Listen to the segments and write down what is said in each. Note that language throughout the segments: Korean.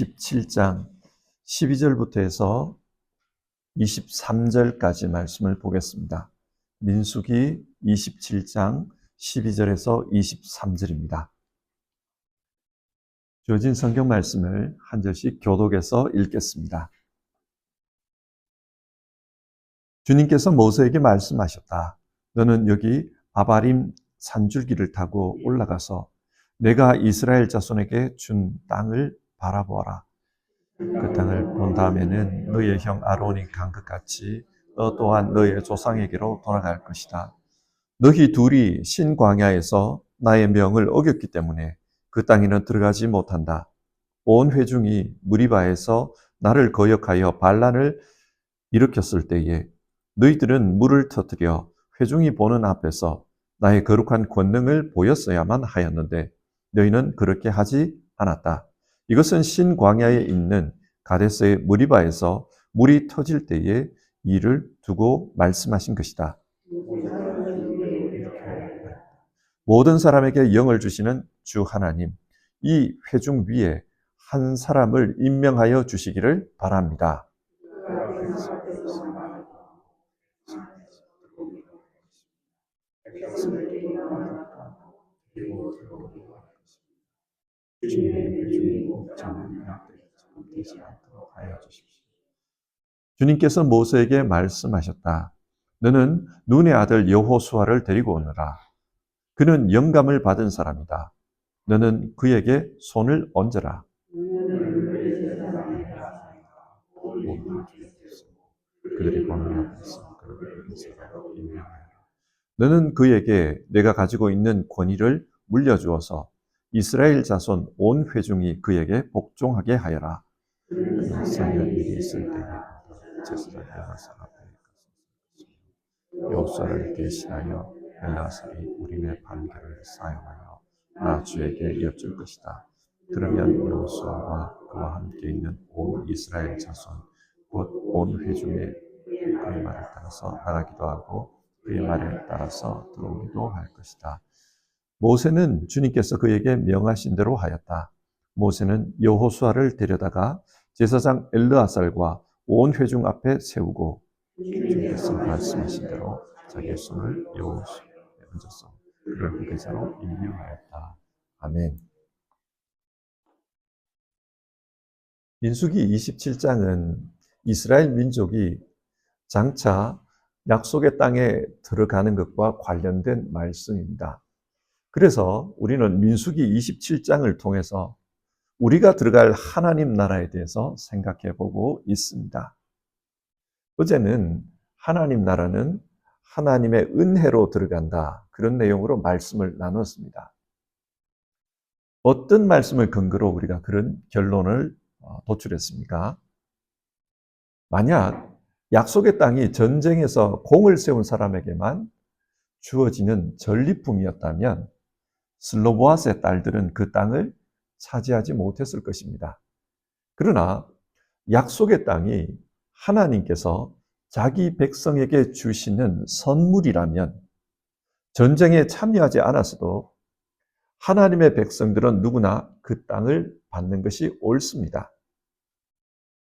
17장 12절부터 해서 23절까지 말씀을 보겠습니다. 민수기 27장 12절에서 23절입니다. 주어진 성경 말씀을 한 절씩 교독해서 읽겠습니다. 주님께서 모세에게 말씀하셨다. 너는 여기 아바림 산줄기를 타고 올라가서 내가 이스라엘 자손에게 준 땅을 바라보아라. 그 땅을 본 다음에는 너의 형 아론이 간 것 같이 너 또한 너의 조상에게로 돌아갈 것이다. 너희 둘이 신광야에서 나의 명을 어겼기 때문에 그 땅에는 들어가지 못한다. 온 회중이 무리바에서 나를 거역하여 반란을 일으켰을 때에 너희들은 물을 터뜨려 회중이 보는 앞에서 나의 거룩한 권능을 보였어야만 하였는데 너희는 그렇게 하지 않았다. 이것은 신광야에 있는 가데스의 무리바에서 물이 터질 때에 이를 두고 말씀하신 것이다. 모든 사람에게 영을 주시는 주 하나님, 이 회중 위에 한 사람을 임명하여 주시기를 바랍니다. 주님께서 모세에게 말씀하셨다. 너는 눈의 아들 여호수아를 데리고 오너라. 그는 영감을 받은 사람이다. 너는 그에게 손을 얹어라. 그들이 보는 앞에서 그를 임명하여라. 너는 그에게 내가 가지고 있는 권위를 물려주어서 이스라엘 자손 온 회중이 그에게 복종하게 하여라. 그는 성전 일이 있을 때에 제사장 엘라살 앞에 여호수아를 대신하여 엘라살이 우림의 판결을 사용하여 나 주에게 여쭐 것이다. 그러면 여호수아와 그와 함께 있는 온 이스라엘 자손 곧 온 회중의 그의 말을 따라서 나가기도 하고 그의 말에 따라서 들어오기도 할 것이다. 모세는 주님께서 그에게 명하신 대로 하였다. 모세는 여호수아를 데려다가 제사장 엘르아살과 온 회중 앞에 세우고 주님께서 말씀하신 대로 자기의 손을 여호수아에 얹어서 그를 후계자로 임명하였다. 아멘. 민수기 27장은 이스라엘 민족이 장차 약속의 땅에 들어가는 것과 관련된 말씀입니다. 그래서 우리는 민수기 27장을 통해서 우리가 들어갈 하나님 나라에 대해서 생각해 보고 있습니다. 어제는 하나님 나라는 하나님의 은혜로 들어간다. 그런 내용으로 말씀을 나눴습니다. 어떤 말씀을 근거로 우리가 그런 결론을 도출했습니까? 만약 약속의 땅이 전쟁에서 공을 세운 사람에게만 주어지는 전리품이었다면 슬로보아스의 딸들은 그 땅을 차지하지 못했을 것입니다. 그러나 약속의 땅이 하나님께서 자기 백성에게 주시는 선물이라면 전쟁에 참여하지 않았어도 하나님의 백성들은 누구나 그 땅을 받는 것이 옳습니다.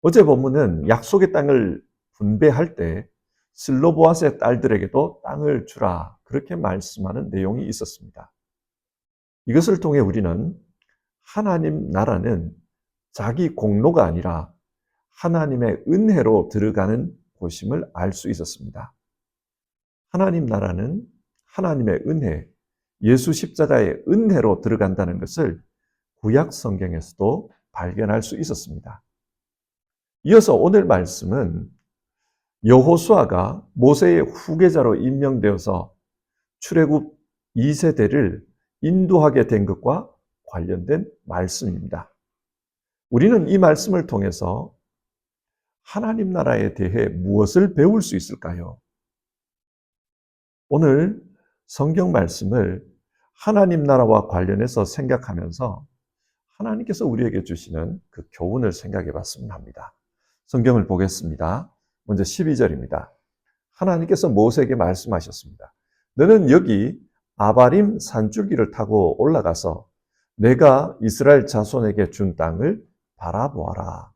어제 본문은 약속의 땅을 분배할 때 슬로보아스의 딸들에게도 땅을 주라 그렇게 말씀하는 내용이 있었습니다. 이것을 통해 우리는 하나님 나라는 자기 공로가 아니라 하나님의 은혜로 들어가는 곳임을 알 수 있었습니다. 하나님 나라는 하나님의 은혜, 예수 십자가의 은혜로 들어간다는 것을 구약 성경에서도 발견할 수 있었습니다. 이어서 오늘 말씀은 여호수아가 모세의 후계자로 임명되어서 출애굽 2세대를 인도하게 된 것과 관련된 말씀입니다. 우리는 이 말씀을 통해서 하나님 나라에 대해 무엇을 배울 수 있을까요? 오늘 성경 말씀을 하나님 나라와 관련해서 생각하면서 하나님께서 우리에게 주시는 그 교훈을 생각해 봤으면 합니다. 성경을 보겠습니다. 먼저 12절입니다. 하나님께서 모세에게 말씀하셨습니다. 너는 여기 아바림 산줄기를 타고 올라가서 내가 이스라엘 자손에게 준 땅을 바라보아라.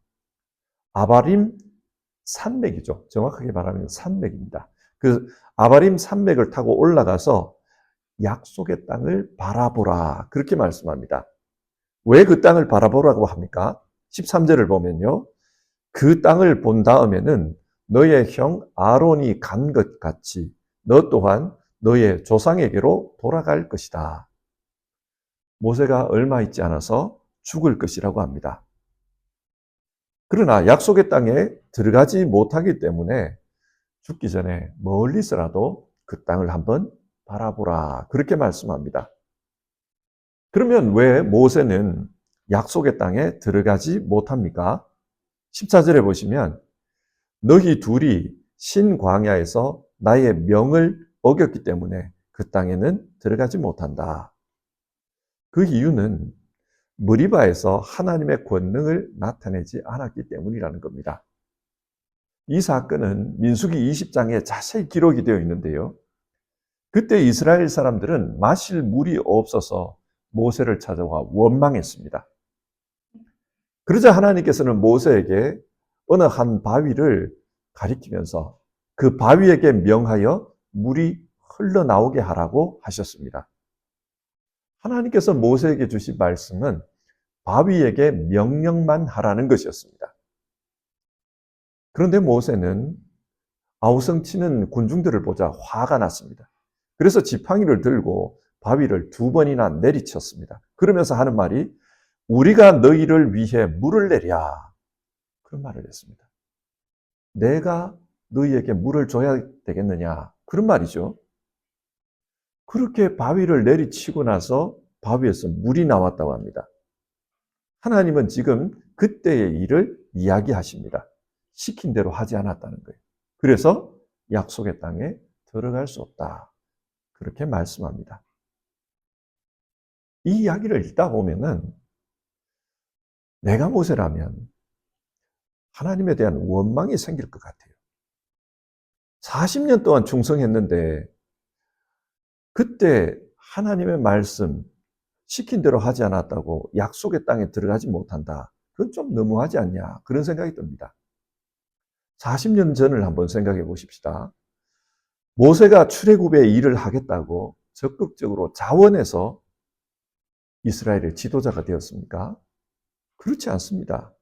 아바림 산맥이죠. 정확하게 말하면 산맥입니다. 그 아바림 산맥을 타고 올라가서 약속의 땅을 바라보라. 그렇게 말씀합니다. 왜 그 땅을 바라보라고 합니까? 13절을 보면요. 그 땅을 본 다음에는 너의 형 아론이 간 것 같이 너 또한 너의 조상에게로 돌아갈 것이다. 모세가 얼마 있지 않아서 죽을 것이라고 합니다. 그러나 약속의 땅에 들어가지 못하기 때문에 죽기 전에 멀리서라도 그 땅을 한번 바라보라. 그렇게 말씀합니다. 그러면 왜 모세는 약속의 땅에 들어가지 못합니까? 14절에 보시면 너희 둘이 신광야에서 나의 명을 어겼기 때문에 그 땅에는 들어가지 못한다. 그 이유는 머리바에서 하나님의 권능을 나타내지 않았기 때문이라는 겁니다. 이 사건은 민수기 20장에 자세히 기록이 되어 있는데요. 그때 이스라엘 사람들은 마실 물이 없어서 모세를 찾아와 원망했습니다. 그러자 하나님께서는 모세에게 어느 한 바위를 가리키면서 그 바위에게 명하여 물이 흘러나오게 하라고 하셨습니다. 하나님께서 모세에게 주신 말씀은 바위에게 명령만 하라는 것이었습니다. 그런데 모세는 아우성치는 군중들을 보자 화가 났습니다. 그래서 지팡이를 들고 바위를 2번이나 내리쳤습니다. 그러면서 하는 말이 우리가 너희를 위해 물을 내랴. 그런 말을 했습니다. 내가 너희에게 물을 줘야 되겠느냐. 그런 말이죠. 그렇게 바위를 내리치고 나서 바위에서 물이 나왔다고 합니다. 하나님은 지금 그때의 일을 이야기하십니다. 시킨 대로 하지 않았다는 거예요. 그래서 약속의 땅에 들어갈 수 없다. 그렇게 말씀합니다. 이 이야기를 읽다 보면은 내가 모세라면 하나님에 대한 원망이 생길 것 같아요. 40년 동안 충성했는데 그때 하나님의 말씀 시킨 대로 하지 않았다고 약속의 땅에 들어가지 못한다. 그건 좀 너무하지 않냐. 그런 생각이 듭니다. 40년 전을 한번 생각해 보십시다. 모세가 출애굽의 일을 하겠다고 적극적으로 자원해서 이스라엘의 지도자가 되었습니까? 그렇지 않습니다.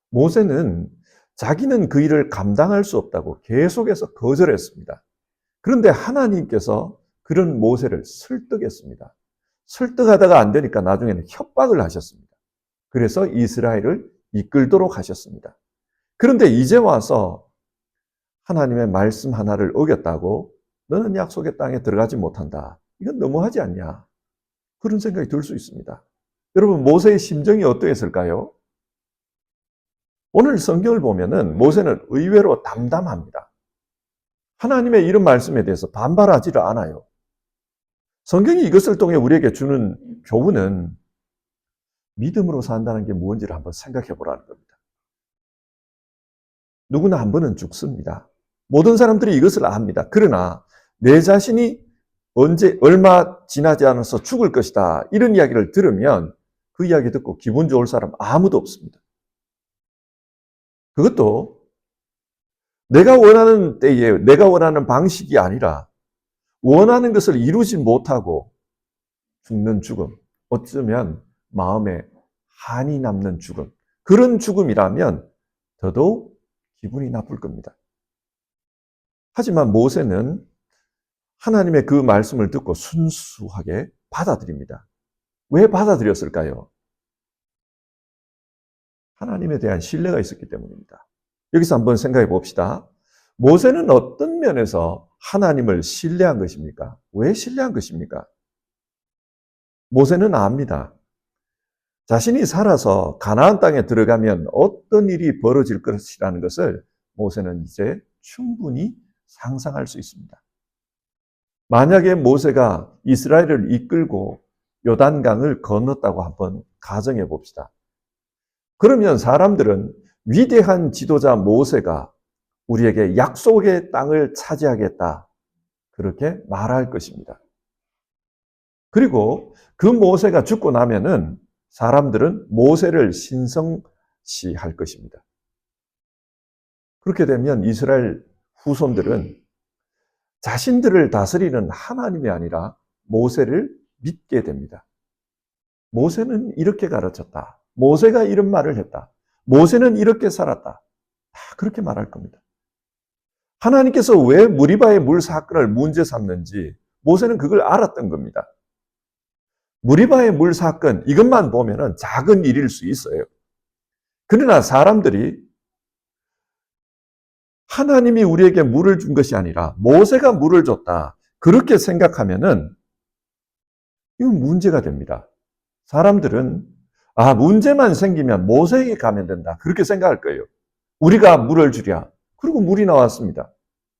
모세는 자기는 그 일을 감당할 수 없다고 계속해서 거절했습니다. 그런데 하나님께서 그런 모세를 설득했습니다. 설득하다가 안 되니까 나중에는 협박을 하셨습니다. 그래서 이스라엘을 이끌도록 하셨습니다. 그런데 이제 와서 하나님의 말씀 하나를 어겼다고 너는 약속의 땅에 들어가지 못한다. 이건 너무하지 않냐? 그런 생각이 들 수 있습니다. 여러분, 모세의 심정이 어떠했을까요? 오늘 성경을 보면은 모세는 의외로 담담합니다. 하나님의 이런 말씀에 대해서 반발하지를 않아요. 성경이 이것을 통해 우리에게 주는 교훈은 믿음으로 산다는 게 무엇인지를 한번 생각해 보라는 겁니다. 누구나 한 번은 죽습니다. 모든 사람들이 이것을 압니다. 그러나 내 자신이 얼마 지나지 않아서 죽을 것이다. 이런 이야기를 들으면 그 이야기 듣고 기분 좋을 사람 아무도 없습니다. 그것도 내가 원하는 때에 내가 원하는 방식이 아니라 원하는 것을 이루지 못하고 죽는 죽음. 어쩌면 마음에 한이 남는 죽음. 그런 죽음이라면 더더욱 기분이 나쁠 겁니다. 하지만 모세는 하나님의 그 말씀을 듣고 순수하게 받아들입니다. 왜 받아들였을까요? 하나님에 대한 신뢰가 있었기 때문입니다. 여기서 한번 생각해 봅시다. 모세는 어떤 면에서 하나님을 신뢰한 것입니까? 왜 신뢰한 것입니까? 모세는 압니다. 자신이 살아서 가나안 땅에 들어가면 어떤 일이 벌어질 것이라는 것을 모세는 이제 충분히 상상할 수 있습니다. 만약에 모세가 이스라엘을 이끌고 요단강을 건넜다고 한번 가정해 봅시다. 그러면 사람들은 위대한 지도자 모세가 우리에게 약속의 땅을 차지하겠다. 그렇게 말할 것입니다. 그리고 그 모세가 죽고 나면은 사람들은 모세를 신성 중요시할 것입니다. 그렇게 되면 이스라엘 후손들은 자신들을 다스리는 하나님이 아니라 모세를 믿게 됩니다. 모세는 이렇게 가르쳤다. 모세가 이런 말을 했다. 모세는 이렇게 살았다. 다 그렇게 말할 겁니다. 하나님께서 왜 무리바의 물 사건을 문제 삼는지 모세는 그걸 알았던 겁니다. 무리바의 물 사건, 이것만 보면은 작은 일일 수 있어요. 그러나 사람들이 하나님이 우리에게 물을 준 것이 아니라 모세가 물을 줬다. 그렇게 생각하면은 이건 문제가 됩니다. 사람들은 문제만 생기면 모세에게 가면 된다. 그렇게 생각할 거예요. 우리가 물을 주랴. 그리고 물이 나왔습니다.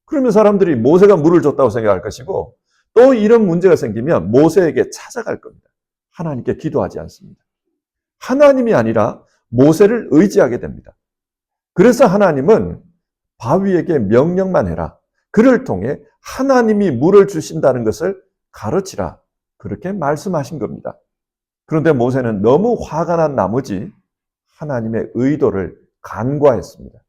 그러면 사람들이 모세가 물을 줬다고 생각할 것이고 또 이런 문제가 생기면 모세에게 찾아갈 겁니다. 하나님께 기도하지 않습니다. 하나님이 아니라 모세를 의지하게 됩니다. 그래서 하나님은 바위에게 명령만 해라. 그를 통해 하나님이 물을 주신다는 것을 가르치라. 그렇게 말씀하신 겁니다. 그런데 모세는 너무 화가 난 나머지 하나님의 의도를 간과했습니다.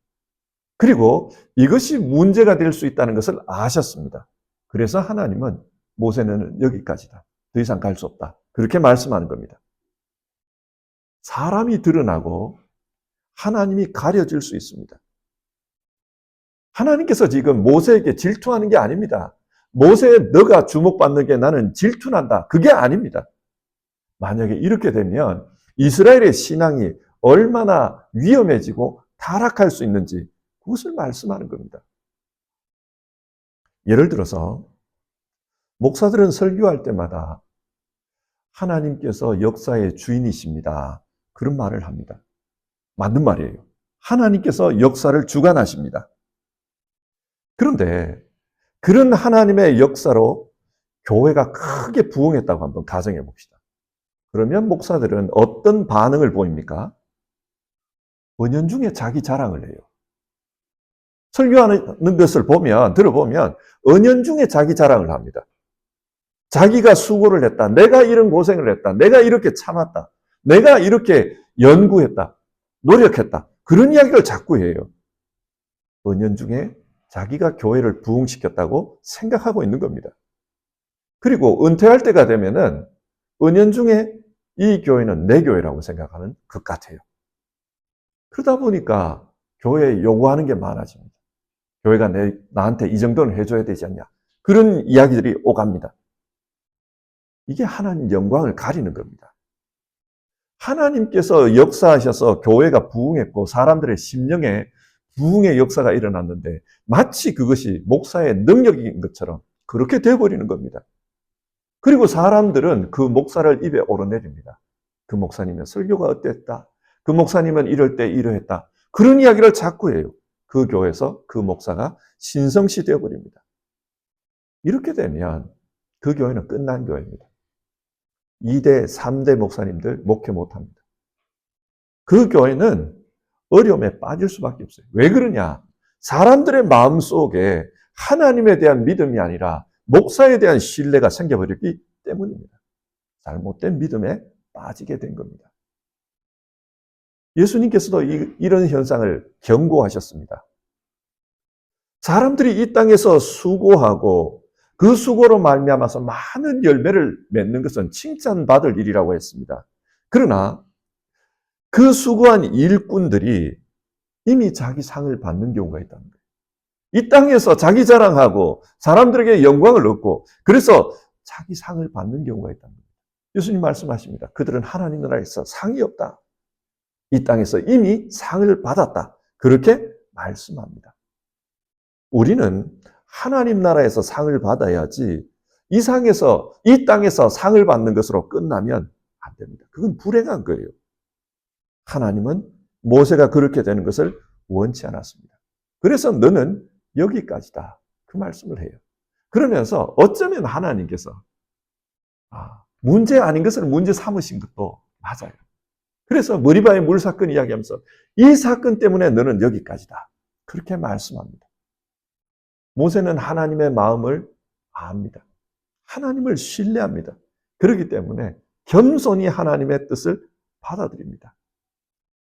그리고 이것이 문제가 될 수 있다는 것을 아셨습니다. 그래서 하나님은 모세는 여기까지다. 더 이상 갈 수 없다. 그렇게 말씀하는 겁니다. 사람이 드러나고 하나님이 가려질 수 있습니다. 하나님께서 지금 모세에게 질투하는 게 아닙니다. 모세, 너가 주목받는 게 나는 질투난다. 그게 아닙니다. 만약에 이렇게 되면 이스라엘의 신앙이 얼마나 위험해지고 타락할 수 있는지 그것을 말씀하는 겁니다. 예를 들어서 목사들은 설교할 때마다 하나님께서 역사의 주인이십니다. 그런 말을 합니다. 맞는 말이에요. 하나님께서 역사를 주관하십니다. 그런데 그런 하나님의 역사로 교회가 크게 부흥했다고 한번 가정해 봅시다. 그러면 목사들은 어떤 반응을 보입니까? 은연중에 자기 자랑을 해요. 설교하는 것을 들어보면 은연중에 자기 자랑을 합니다. 자기가 수고를 했다. 내가 이런 고생을 했다. 내가 이렇게 참았다. 내가 이렇게 연구했다. 노력했다. 그런 이야기를 자꾸 해요. 은연중에 자기가 교회를 부흥시켰다고 생각하고 있는 겁니다. 그리고 은퇴할 때가 되면은 은연중에 이 교회는 내 교회라고 생각하는 것 같아요. 그러다 보니까 교회에 요구하는 게 많아집니다. 교회가 나한테 이 정도는 해줘야 되지 않냐. 그런 이야기들이 오갑니다. 이게 하나님 영광을 가리는 겁니다. 하나님께서 역사하셔서 교회가 부흥했고 사람들의 심령에 부흥의 역사가 일어났는데 마치 그것이 목사의 능력인 것처럼 그렇게 되어버리는 겁니다. 그리고 사람들은 그 목사를 입에 오르내립니다. 그 목사님은 설교가 어땠다. 그 목사님은 이럴 때 이러했다. 그런 이야기를 자꾸 해요. 그 교회에서 그 목사가 신성시 되어버립니다. 이렇게 되면 그 교회는 끝난 교회입니다. 2대, 3대 목사님들 목회 못합니다. 그 교회는 어려움에 빠질 수밖에 없어요. 왜 그러냐? 사람들의 마음속에 하나님에 대한 믿음이 아니라 목사에 대한 신뢰가 생겨버렸기 때문입니다. 잘못된 믿음에 빠지게 된 겁니다. 예수님께서도 이런 현상을 경고하셨습니다. 사람들이 이 땅에서 수고하고 그 수고로 말미암아서 많은 열매를 맺는 것은 칭찬받을 일이라고 했습니다. 그러나 그 수고한 일꾼들이 이미 자기 상을 받는 경우가 있다는 거예요. 이 땅에서 자기 자랑하고 사람들에게 영광을 얻고 그래서 자기 상을 받는 경우가 있다는 거예요. 예수님 말씀하십니다. 그들은 하나님 나라에서 상이 없다. 이 땅에서 이미 상을 받았다. 그렇게 말씀합니다. 우리는 하나님 나라에서 상을 받아야지 이 땅에서 상을 받는 것으로 끝나면 안 됩니다. 그건 불행한 거예요. 하나님은 모세가 그렇게 되는 것을 원치 않았습니다. 그래서 너는 여기까지다. 그 말씀을 해요. 그러면서 어쩌면 하나님께서 문제 아닌 것을 문제 삼으신 것도 맞아요. 그래서 머리바의 물 사건 이야기하면서 이 사건 때문에 너는 여기까지다. 그렇게 말씀합니다. 모세는 하나님의 마음을 압니다. 하나님을 신뢰합니다. 그렇기 때문에 겸손히 하나님의 뜻을 받아들입니다.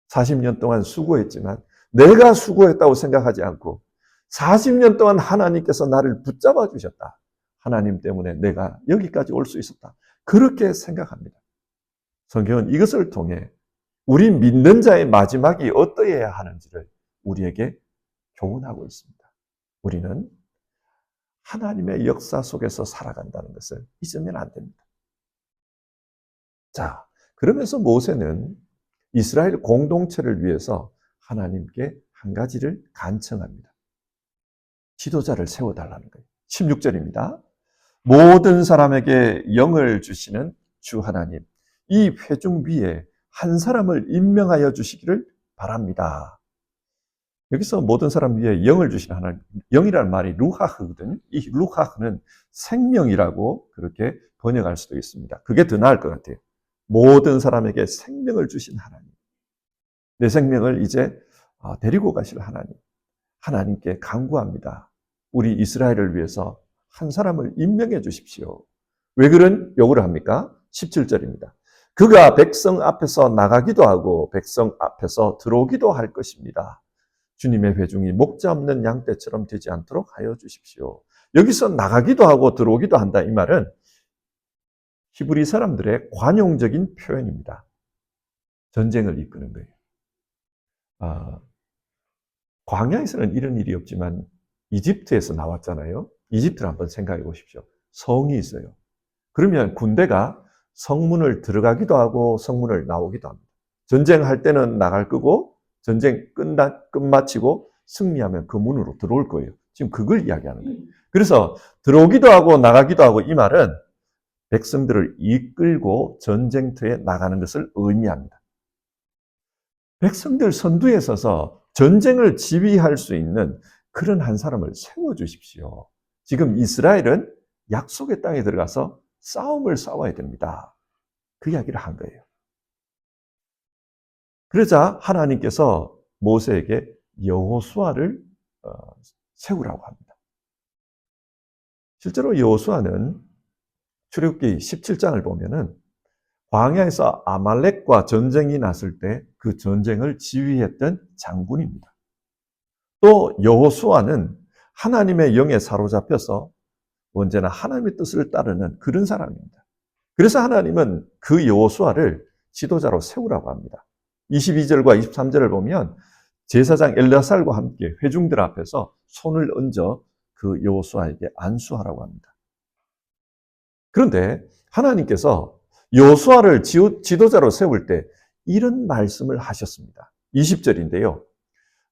40년 동안 수고했지만 내가 수고했다고 생각하지 않고 40년 동안 하나님께서 나를 붙잡아 주셨다. 하나님 때문에 내가 여기까지 올 수 있었다. 그렇게 생각합니다. 성경은 이것을 통해 우리 믿는 자의 마지막이 어떠해야 하는지를 우리에게 교훈하고 있습니다. 우리는 하나님의 역사 속에서 살아간다는 것을 잊으면 안 됩니다. 자, 그러면서 모세는 이스라엘 공동체를 위해서 하나님께 한 가지를 간청합니다. 지도자를 세워달라는 거예요. 16절입니다. 모든 사람에게 영을 주시는 주 하나님, 이 회중 위에 한 사람을 임명하여 주시기를 바랍니다. 여기서 모든 사람 위에 영을 주시는 하나님, 영이라는 말이 루하흐거든요. 이 루하흐는 생명이라고 그렇게 번역할 수도 있습니다. 그게 더 나을 것 같아요. 모든 사람에게 생명을 주신 하나님. 내 생명을 이제 데리고 가실 하나님. 하나님께 간구합니다. 우리 이스라엘을 위해서 한 사람을 임명해 주십시오. 왜 그런 요구를 합니까? 17절입니다. 그가 백성 앞에서 나가기도 하고 백성 앞에서 들어오기도 할 것입니다. 주님의 회중이 목자 없는 양떼처럼 되지 않도록 하여 주십시오. 여기서 나가기도 하고 들어오기도 한다. 이 말은 히브리 사람들의 관용적인 표현입니다. 전쟁을 이끄는 거예요. 광야에서는 이런 일이 없지만 이집트에서 나왔잖아요. 이집트를 한번 생각해 보십시오. 성이 있어요. 그러면 군대가 성문을 들어가기도 하고 성문을 나오기도 합니다. 전쟁할 때는 나갈 거고 전쟁 끝마치고 승리하면 그 문으로 들어올 거예요. 지금 그걸 이야기하는 거예요. 그래서 들어오기도 하고 나가기도 하고 이 말은 백성들을 이끌고 전쟁터에 나가는 것을 의미합니다. 백성들 선두에 서서 전쟁을 지휘할 수 있는 그런 한 사람을 세워주십시오. 지금 이스라엘은 약속의 땅에 들어가서 싸움을 싸워야 됩니다. 그 이야기를 한 거예요. 그러자 하나님께서 모세에게 여호수아를 세우라고 합니다. 실제로 여호수아는 출애굽기 17장을 보면은 광야에서 아말렉과 전쟁이 났을 때 그 전쟁을 지휘했던 장군입니다. 또 여호수아는 하나님의 영에 사로잡혀서 언제나 하나님의 뜻을 따르는 그런 사람입니다. 그래서 하나님은 그 여호수아를 지도자로 세우라고 합니다. 22절과 23절을 보면 제사장 엘르아살과 함께 회중들 앞에서 손을 얹어 그 여호수아에게 안수하라고 합니다. 그런데 하나님께서 여호수아를 지도자로 세울 때 이런 말씀을 하셨습니다. 20절인데요.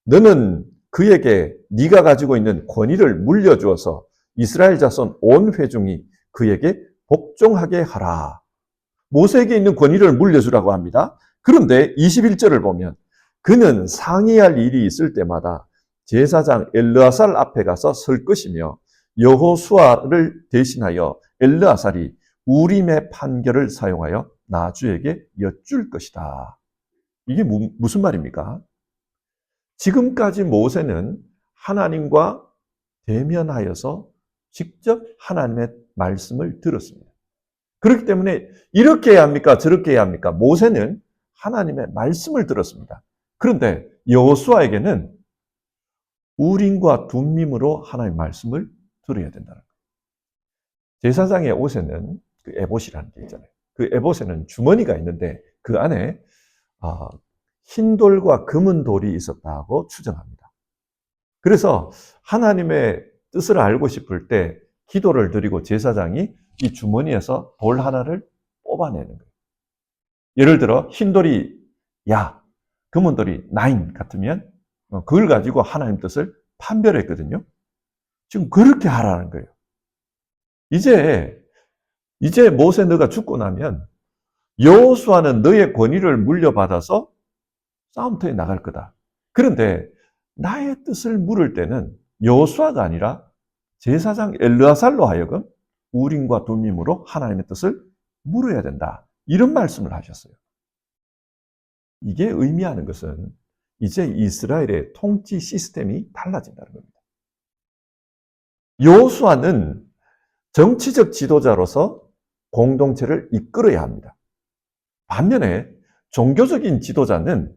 너는 그에게 네가 가지고 있는 권위를 물려주어서 이스라엘 자손 온 회중이 그에게 복종하게 하라. 모세에게 있는 권위를 물려주라고 합니다. 그런데 21절을 보면 그는 상의할 일이 있을 때마다 제사장 엘르아살 앞에 가서 설 것이며 여호수아를 대신하여 엘르아살이 우림의 판결을 사용하여 나주에게 여쭐 것이다. 이게 무슨 말입니까? 지금까지 모세는 하나님과 대면하여서 직접 하나님의 말씀을 들었습니다. 그렇기 때문에 이렇게 해야 합니까? 저렇게 해야 합니까? 모세는 하나님의 말씀을 들었습니다. 그런데 여호수아에게는 우림과 둠밈으로 하나님의 말씀을 들어야 된다는 거예요. 제사장의 옷에는 그 에봇이라는 게 있잖아요. 그 에봇에는 주머니가 있는데 그 안에 흰 돌과 검은 돌이 있었다고 추정합니다. 그래서 하나님의 뜻을 알고 싶을 때 기도를 드리고 제사장이 이 주머니에서 돌 하나를 뽑아내는 거예요. 예를 들어 흰 돌이 야, 검은 돌이 나인 같으면 그걸 가지고 하나님 뜻을 판별했거든요. 지금 그렇게 하라는 거예요. 이제 모세 너가 죽고 나면 여호수아는 너의 권위를 물려받아서 싸움터에 나갈 거다. 그런데 나의 뜻을 물을 때는 여호수아가 아니라 제사장 엘르아살로 하여금 우림과 둠밈으로 하나님의 뜻을 물어야 된다. 이런 말씀을 하셨어요. 이게 의미하는 것은 이제 이스라엘의 통치 시스템이 달라진다는 겁니다. 여호수아는 정치적 지도자로서 공동체를 이끌어야 합니다. 반면에 종교적인 지도자는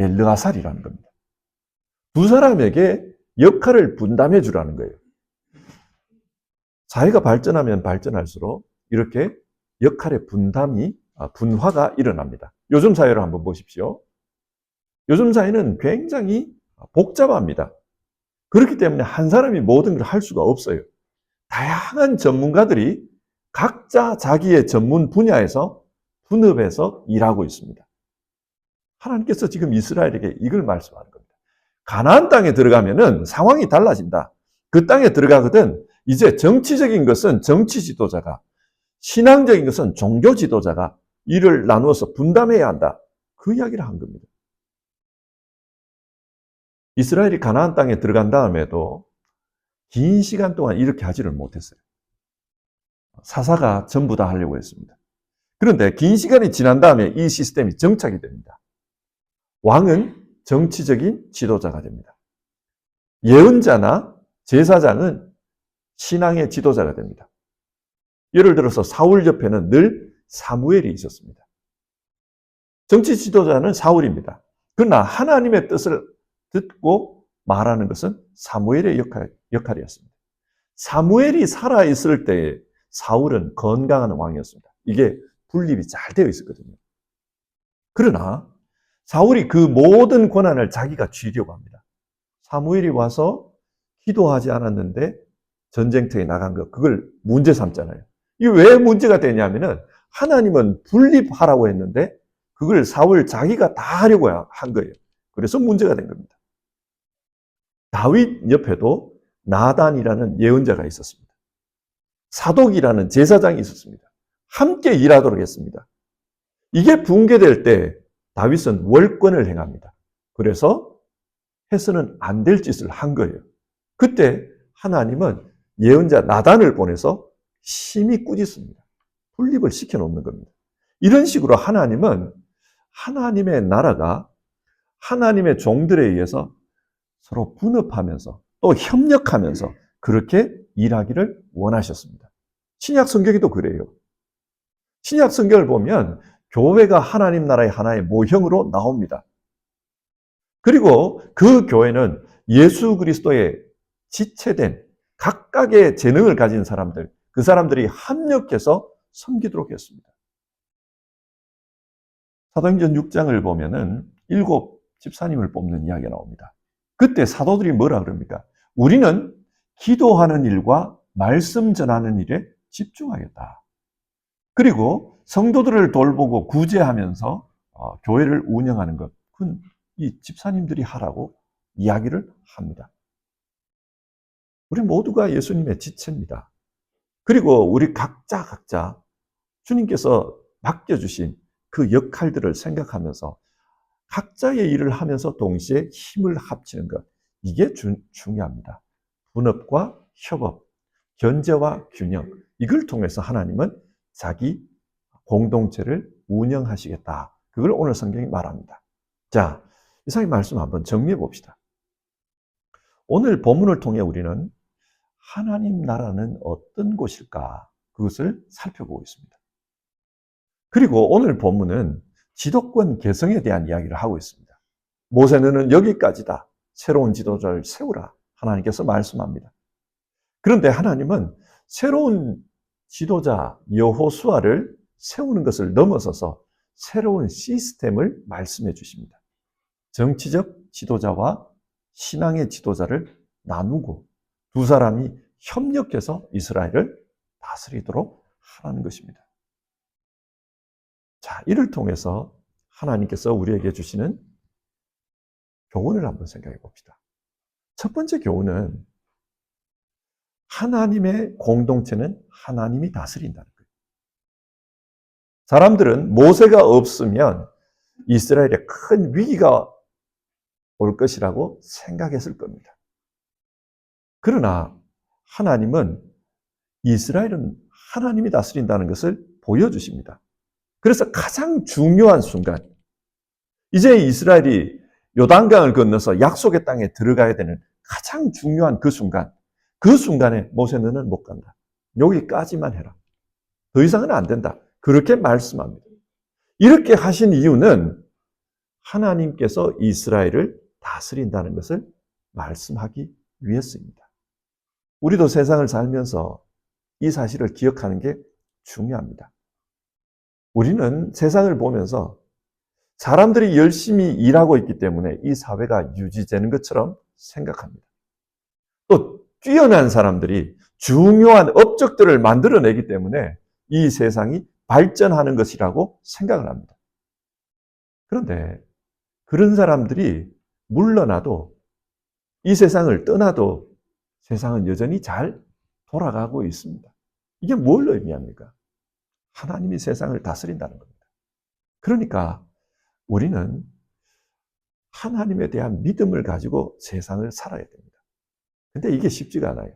엘르아살이라는 겁니다. 두 사람에게 역할을 분담해 주라는 거예요. 사회가 발전하면 발전할수록 이렇게 역할의 분화가 일어납니다. 요즘 사회를 한번 보십시오. 요즘 사회는 굉장히 복잡합니다. 그렇기 때문에 한 사람이 모든 걸 할 수가 없어요. 다양한 전문가들이 각자 자기의 전문 분야에서 분업해서 일하고 있습니다. 하나님께서 지금 이스라엘에게 이걸 말씀하는 겁니다. 가나안 땅에 들어가면은 상황이 달라진다. 그 땅에 들어가거든 이제 정치적인 것은 정치 지도자가, 신앙적인 것은 종교 지도자가 일을 나누어서 분담해야 한다. 그 이야기를 한 겁니다. 이스라엘이 가나안 땅에 들어간 다음에도 긴 시간 동안 이렇게 하지를 못했어요. 사사가 전부 다 하려고 했습니다. 그런데 긴 시간이 지난 다음에 이 시스템이 정착이 됩니다. 왕은 정치적인 지도자가 됩니다. 예언자나 제사장은 신앙의 지도자가 됩니다. 예를 들어서 사울 옆에는 늘 사무엘이 있었습니다. 정치 지도자는 사울입니다. 그러나 하나님의 뜻을 듣고 말하는 것은 사무엘의 역할이었습니다. 사무엘이 살아있을 때 사울은 건강한 왕이었습니다. 이게 분립이 잘 되어 있었거든요. 그러나 사울이 그 모든 권한을 자기가 쥐려고 합니다. 사무엘이 와서 기도하지 않았는데 전쟁터에 나간 것, 그걸 문제 삼잖아요. 이게 왜 문제가 되냐면은 하나님은 분립하라고 했는데 그걸 사울 자기가 다 하려고 한 거예요. 그래서 문제가 된 겁니다. 다윗 옆에도 나단이라는 예언자가 있었습니다. 사독이라는 제사장이 있었습니다. 함께 일하도록 했습니다. 이게 붕괴될 때 다윗은 월권을 행합니다. 그래서 해서는 안 될 짓을 한 거예요. 그때 하나님은 예언자 나단을 보내서 심히 꾸짖습니다. 분립을 시켜놓는 겁니다. 이런 식으로 하나님은 하나님의 나라가 하나님의 종들에 의해서 서로 분업하면서 또 협력하면서 그렇게 일하기를 원하셨습니다. 신약 성경에도 그래요. 신약 성경을 보면 교회가 하나님 나라의 하나의 모형으로 나옵니다. 그리고 그 교회는 예수 그리스도의 지체된 각각의 재능을 가진 사람들, 그 사람들이 합력해서 섬기도록 했습니다. 사도행전 6장을 보면은 7 집사님을 뽑는 이야기가 나옵니다. 그때 사도들이 뭐라 그럽니까? 우리는 기도하는 일과 말씀 전하는 일에 집중하겠다. 그리고 성도들을 돌보고 구제하면서 교회를 운영하는 것, 그건 이 집사님들이 하라고 이야기를 합니다. 우리 모두가 예수님의 지체입니다. 그리고 우리 각자 주님께서 맡겨주신 그 역할들을 생각하면서 각자의 일을 하면서 동시에 힘을 합치는 것, 이게 중요합니다. 분업과 협업, 견제와 균형, 이걸 통해서 하나님은 자기 공동체를 운영하시겠다. 그걸 오늘 성경이 말합니다. 자, 이상의 말씀 한번 정리해 봅시다. 오늘 본문을 통해 우리는 하나님 나라는 어떤 곳일까? 그것을 살펴보고 있습니다. 그리고 오늘 본문은 지도권 개성에 대한 이야기를 하고 있습니다. 모세는 여기까지다. 새로운 지도자를 세우라. 하나님께서 말씀합니다. 그런데 하나님은 새로운 지도자 여호수아를 세우는 것을 넘어서서 새로운 시스템을 말씀해 주십니다. 정치적 지도자와 신앙의 지도자를 나누고 두 사람이 협력해서 이스라엘을 다스리도록 하라는 것입니다. 자, 이를 통해서 하나님께서 우리에게 주시는 교훈을 한번 생각해 봅시다. 첫 번째 교훈은 하나님의 공동체는 하나님이 다스린다는 거예요. 사람들은 모세가 없으면 이스라엘에 큰 위기가 올 것이라고 생각했을 겁니다. 그러나 하나님은 이스라엘은 하나님이 다스린다는 것을 보여주십니다. 그래서 가장 중요한 순간, 이제 이스라엘이 요단강을 건너서 약속의 땅에 들어가야 되는 가장 중요한 그 순간에 모세 너는 못 간다. 여기까지만 해라. 더 이상은 안 된다. 그렇게 말씀합니다. 이렇게 하신 이유는 하나님께서 이스라엘을 다스린다는 것을 말씀하기 위해서입니다. 우리도 세상을 살면서 이 사실을 기억하는 게 중요합니다. 우리는 세상을 보면서 사람들이 열심히 일하고 있기 때문에 이 사회가 유지되는 것처럼 생각합니다. 또 뛰어난 사람들이 중요한 업적들을 만들어내기 때문에 이 세상이 발전하는 것이라고 생각을 합니다. 그런데 그런 사람들이 물러나도 이 세상을 떠나도 세상은 여전히 잘 돌아가고 있습니다. 이게 뭘 의미합니까? 하나님이 세상을 다스린다는 겁니다. 그러니까 우리는 하나님에 대한 믿음을 가지고 세상을 살아야 됩니다. 근데 이게 쉽지가 않아요.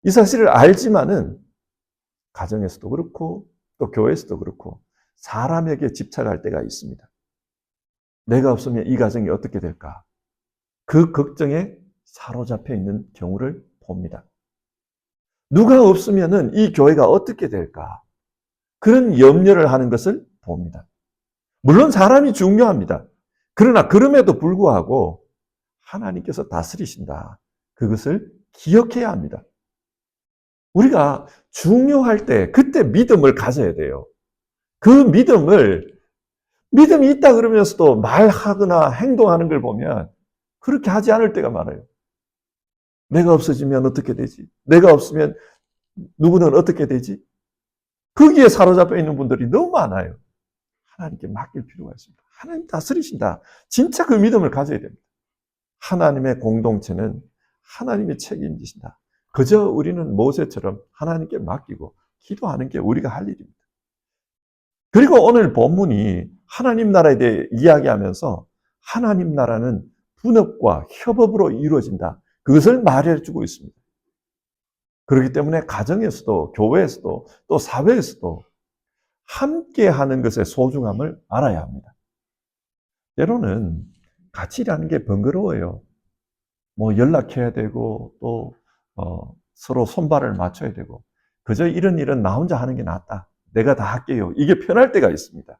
이 사실을 알지만은 가정에서도 그렇고 또 교회에서도 그렇고 사람에게 집착할 때가 있습니다. 내가 없으면 이 가정이 어떻게 될까? 그 걱정에 사로잡혀 있는 경우를 봅니다. 누가 없으면은 이 교회가 어떻게 될까? 그런 염려를 하는 것을 봅니다. 물론 사람이 중요합니다. 그러나 그럼에도 불구하고 하나님께서 다스리신다. 그것을 기억해야 합니다. 우리가 중요할 때 그때 믿음을 가져야 돼요. 그 믿음이 있다 그러면서도 말하거나 행동하는 걸 보면 그렇게 하지 않을 때가 많아요. 내가 없어지면 어떻게 되지? 내가 없으면 누구는 어떻게 되지? 거기에 사로잡혀 있는 분들이 너무 많아요. 하나님께 맡길 필요가 있습니다. 하나님 다스리신다. 진짜 그 믿음을 가져야 됩니다. 하나님의 공동체는 하나님이 책임지신다. 그저 우리는 모세처럼 하나님께 맡기고 기도하는 게 우리가 할 일입니다. 그리고 오늘 본문이 하나님 나라에 대해 이야기하면서 하나님 나라는 분업과 협업으로 이루어진다. 그것을 말해주고 있습니다. 그렇기 때문에 가정에서도 교회에서도 또 사회에서도 함께 하는 것의 소중함을 알아야 합니다. 때로는 같이 일하는 게 번거로워요. 뭐 연락해야 되고 또 서로 손발을 맞춰야 되고 그저 이런 일은 나 혼자 하는 게 낫다. 내가 다 할게요. 이게 편할 때가 있습니다.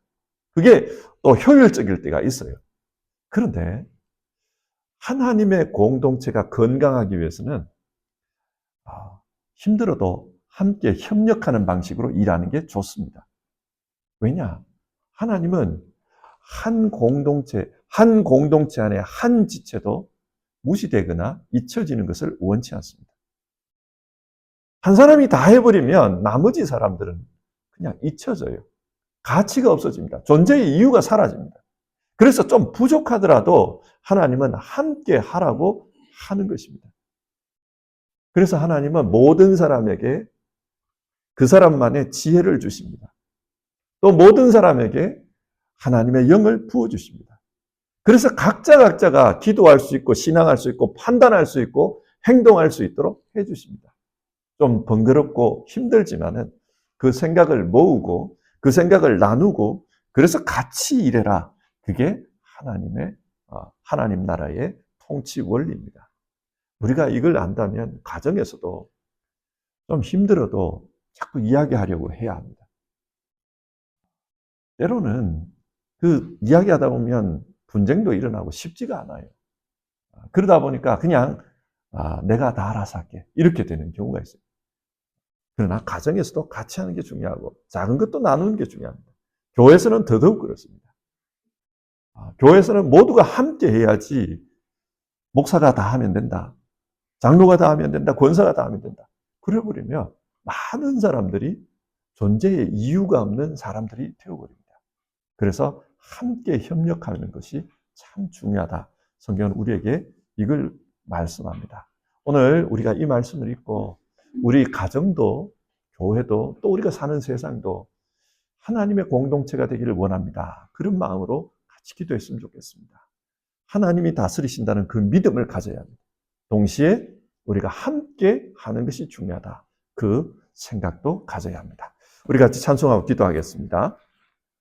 그게 또 효율적일 때가 있어요. 그런데 하나님의 공동체가 건강하기 위해서는 힘들어도 함께 협력하는 방식으로 일하는 게 좋습니다. 왜냐? 하나님은 한 공동체 안에 한 지체도 무시되거나 잊혀지는 것을 원치 않습니다. 한 사람이 다 해버리면 나머지 사람들은 그냥 잊혀져요. 가치가 없어집니다. 존재의 이유가 사라집니다. 그래서 좀 부족하더라도 하나님은 함께 하라고 하는 것입니다. 그래서 하나님은 모든 사람에게 그 사람만의 지혜를 주십니다. 또 모든 사람에게 하나님의 영을 부어주십니다. 그래서 각자가 기도할 수 있고 신앙할 수 있고 판단할 수 있고 행동할 수 있도록 해주십니다. 좀 번거롭고 힘들지만은 그 생각을 모으고 그 생각을 나누고 그래서 같이 일해라. 그게 하나님 나라의 통치 원리입니다. 우리가 이걸 안다면 가정에서도 좀 힘들어도 자꾸 이야기하려고 해야 합니다. 때로는 그 이야기하다 보면 분쟁도 일어나고 쉽지가 않아요. 그러다 보니까 그냥 내가 다 알아서 할게 이렇게 되는 경우가 있어요. 그러나 가정에서도 같이 하는 게 중요하고 작은 것도 나누는 게 중요합니다. 교회에서는 더더욱 그렇습니다. 교회에서는 모두가 함께 해야지 목사가 다 하면 된다. 장로가 다 하면 된다. 권사가 다 하면 된다. 그래버리면 많은 사람들이 존재의 이유가 없는 사람들이 되어버립니다. 그래서 함께 협력하는 것이 참 중요하다. 성경은 우리에게 이걸 말씀합니다. 오늘 우리가 이 말씀을 읽고 우리 가정도 교회도 또 우리가 사는 세상도 하나님의 공동체가 되기를 원합니다. 그런 마음으로 같이 기도했으면 좋겠습니다. 하나님이 다스리신다는 그 믿음을 가져야 합니다. 동시에 우리가 함께 하는 것이 중요하다. 그 생각도 가져야 합니다. 우리 같이 찬송하고 기도하겠습니다.